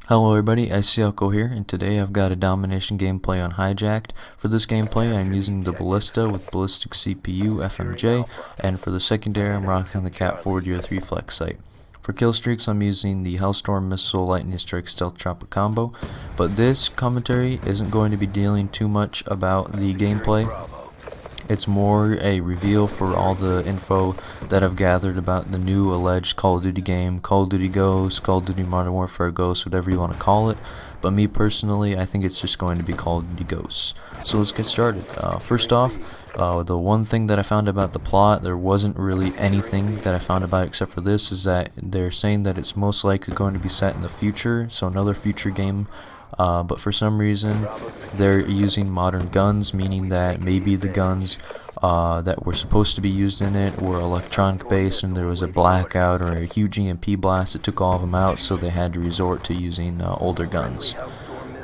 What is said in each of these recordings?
Hello everybody, ICLco here, and today I've got a domination gameplay on Hijacked. For this gameplay I'm using the Ballista with Ballistic CPU FMJ, and for the secondary I'm rocking the Cat Forward Year 3 Flex Sight. For kill streaks I'm using the Hellstorm Missile Lightning Strike Stealth Chopper combo, but this commentary isn't going to be dealing too much about the gameplay. It's more a reveal for all the info that I've gathered about the new alleged Call of Duty game, Call of Duty Ghosts, Call of Duty Modern Warfare Ghosts, whatever you want to call it. But me personally, I think it's just going to be Call of Duty Ghosts. So let's get started. First off, the one thing that I found about the plot, there wasn't really anything that I found about it except for this, is that they're saying that it's most likely going to be set in the future, so another future game. But for some reason they're using modern guns, meaning that maybe the guns that were supposed to be used in it were electronic based and there was a blackout or a huge EMP blast that took all of them out, so they had to resort to using older guns.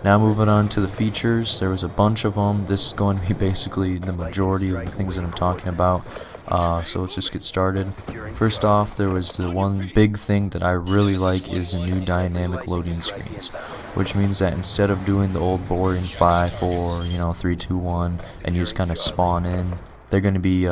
Now moving on to the features, there was a bunch of them. This is going to be basically the majority of the things that I'm talking about. So let's just get started. First off, there was the one big thing that I really like is the new dynamic loading screens, which means that instead of doing the old boring 5, 4, 3, 2, 1, and you just kind of spawn in, they're going to be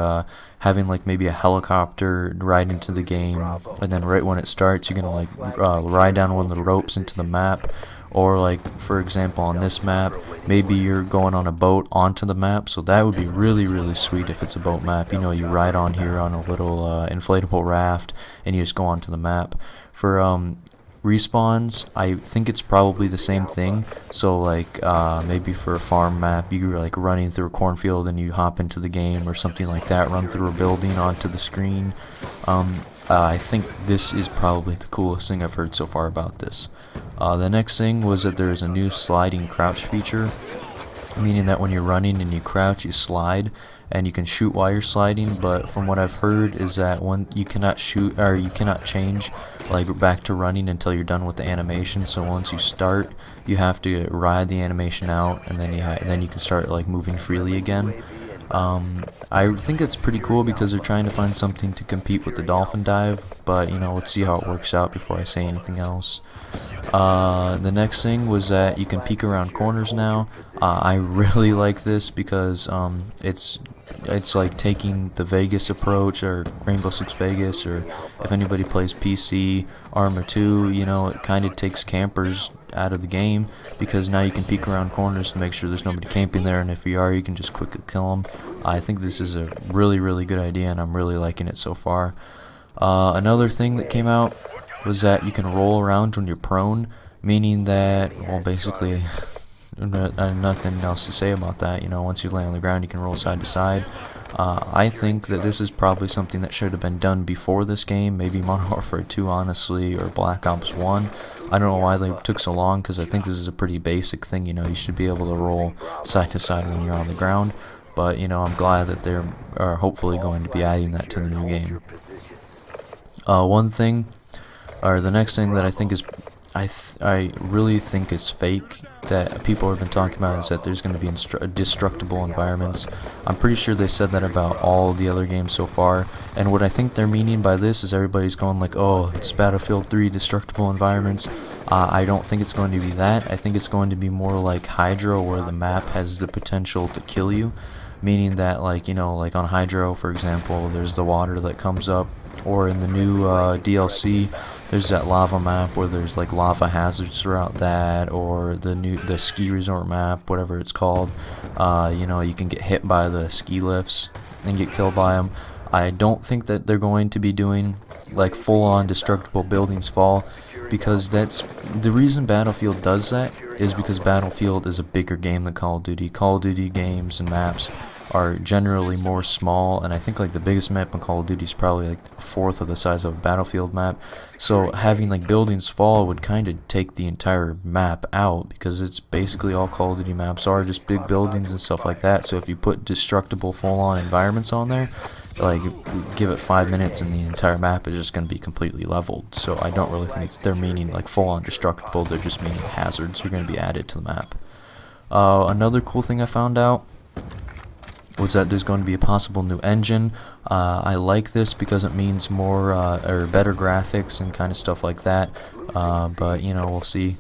having like maybe a helicopter ride into the game, and then right when it starts, you're going to like ride down one of the ropes into the map. Or like, for example, on this map, maybe you're going on a boat onto the map, so that would be really sweet if it's a boat map. You ride on here on a little inflatable raft, and you just go onto the map. For respawns, I think it's probably the same thing. So like maybe for a farm map, you're like running through a cornfield and you hop into the game or something like that, run through a building onto the screen. I think this is probably the coolest thing I've heard so far about this. The next thing was that there is a new sliding crouch feature, meaning that when you're running and you crouch, you slide, and you can shoot while you're sliding. But from what I've heard is that when you cannot shoot, or you cannot change like back to running until you're done with the animation. So once you start, you have to ride the animation out, and then you can start like moving freely again. I think it's pretty cool because they're trying to find something to compete with the dolphin dive, but let's see how it works out before I say anything else. The next thing was that you can peek around corners now. I really like this because it's like taking the Vegas approach, or Rainbow Six Vegas, or if anybody plays PC, Arma 2, it kind of takes campers out of the game, because now you can peek around corners to make sure there's nobody camping there, and if you are, you can just quickly kill them. I think this is a really good idea, and I'm really liking it so far. Another thing that came out was that you can roll around when you're prone, meaning that, well, basically nothing else to say about that. Once you lay on the ground, you can roll side to side. I think that this is probably something that should have been done before this game, maybe Modern Warfare 2, honestly, or Black Ops 1. I don't know why they took so long, because I think this is a pretty basic thing. You should be able to roll side to side when you're on the ground. But I'm glad that they're hopefully going to be adding that to the new game. The next thing that I think is, I really think is fake, that people have been talking about, is that there's going to be destructible environments. I'm pretty sure they said that about all the other games so far, and what I think they're meaning by this is everybody's going like, oh, it's Battlefield 3 destructible environments. I don't think it's going to be that. I think it's going to be more like Hydro, where the map has the potential to kill you, meaning that like on Hydro, for example, there's the water that comes up, or in the new DLC, there's that lava map where there's like lava hazards throughout that, or the ski resort map, whatever it's called. You can get hit by the ski lifts and get killed by them. I don't think that they're going to be doing like full-on destructible buildings fall, because that's the reason Battlefield does that, is because Battlefield is a bigger game than Call of Duty. Call of Duty games and maps are generally more small, and I think like the biggest map in Call of Duty is probably like a fourth of the size of a Battlefield map. So having like buildings fall would kind of take the entire map out, because it's basically all Call of Duty maps are just big buildings and stuff like that. So if you put destructible full-on environments on there, like give it 5 minutes and the entire map is just going to be completely leveled. So I don't really think they're meaning like full-on destructible, they're just meaning hazards are going to be added to the map. Another cool thing I found out was that there's going to be a possible new engine. I like this because it means more or better graphics and kind of stuff like that. But we'll see.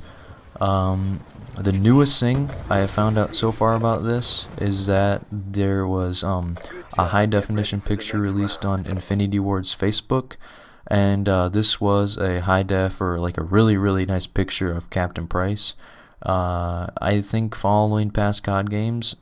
The newest thing I have found out so far about this is that there was a high definition picture released on Infinity Ward's Facebook, and this was a high def, or like a really nice picture of Captain Price. I think following past COD games,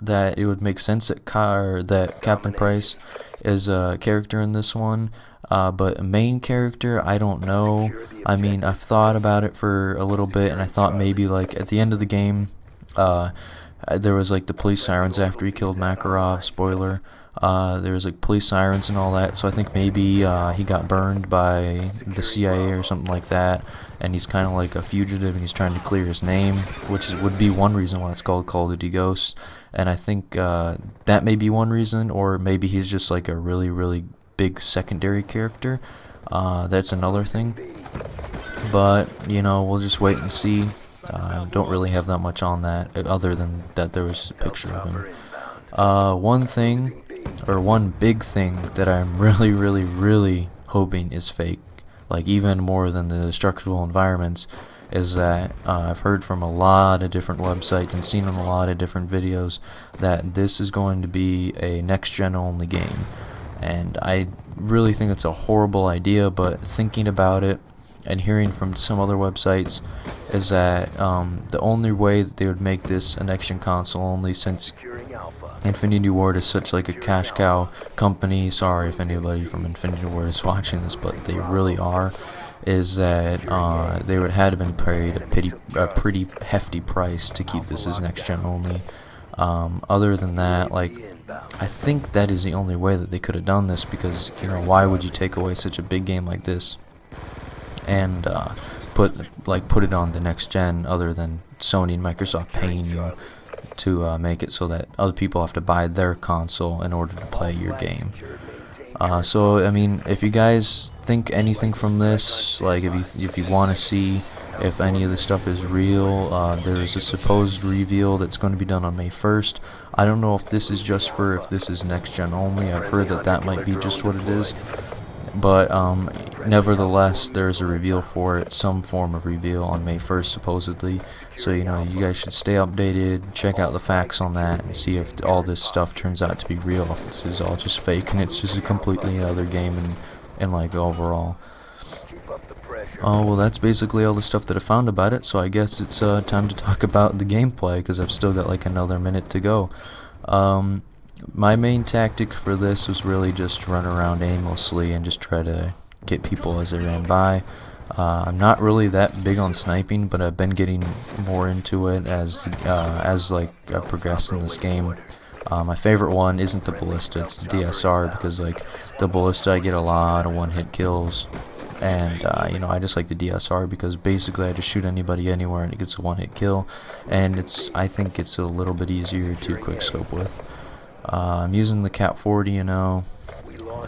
that it would make sense that Captain Price is a character in this one, but a main character, I don't know. I mean, I've thought about it for a little bit, and I thought maybe like at the end of the game, there was like the police sirens after he killed Makarov. Spoiler. There was like police sirens and all that, so I think maybe he got burned by the CIA or something like that, and he's kind of like a fugitive and he's trying to clear his name, which would be one reason why it's called Call of Duty Ghosts. And I think that may be one reason, or maybe he's just like a really big secondary character. That's another thing. But, you know, we'll just wait and see. Don't really have that much on that, other than that there was a picture of him. One big thing that I'm really hoping is fake, like even more than the destructible environments, is that I've heard from a lot of different websites and seen in a lot of different videos that this is going to be a next-gen only game. And I really think it's a horrible idea, but thinking about it and hearing from some other websites is that the only way that they would make this a next-gen console only, since Infinity Ward is such like a cash cow company. Sorry if anybody from Infinity Ward is watching this, but they really are. Is that they would have been paid a pretty hefty price to keep this as next gen only. Other than that, like, I think that is the only way that they could have done this, because, you know, why would you take away such a big game like this and put it on the next gen, other than Sony and Microsoft paying you to make it so that other people have to buy their console in order to play your game. So I mean, if you guys think anything from this, like if you want to see if any of this stuff is real, there is a supposed reveal that's going to be done on May 1st. I don't know if this is if this is next gen only. I've heard that might be just what it is. But nevertheless, there's a reveal for it, some form of reveal on May 1st supposedly. So, you know, you guys should stay updated, check out the facts on that, and see if all this stuff turns out to be real, if this is all just fake and it's just a completely other game and like overall. Oh, well, that's basically all the stuff that I found about it, so I guess it's time to talk about the gameplay, because I've still got like another minute to go. My main tactic for this was really just run around aimlessly and just try to get people as they ran by. I'm not really that big on sniping, but I've been getting more into it as I progressed in this game. My favorite one isn't the ballista, it's the DSR, because like the ballista I get a lot of one-hit kills, and you know, I just like the DSR because basically I just shoot anybody anywhere and it gets a one-hit kill, and I think it's a little bit easier to quickscope with. I'm using the Cat 40, you know.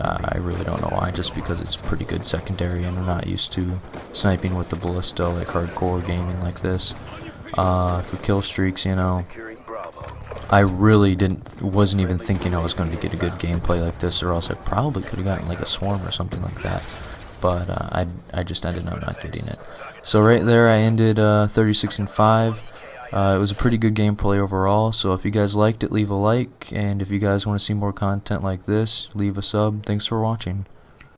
I really don't know why, just because it's pretty good secondary and I'm not used to sniping with the ballista like hardcore gaming like this. For kill streaks, you know, I really wasn't even thinking I was going to get a good gameplay like this, or else I probably could have gotten like a swarm or something like that. But I just ended up not getting it. So right there I ended 36-5. It was a pretty good gameplay overall, so if you guys liked it, leave a like, and if you guys want to see more content like this, leave a sub. Thanks for watching.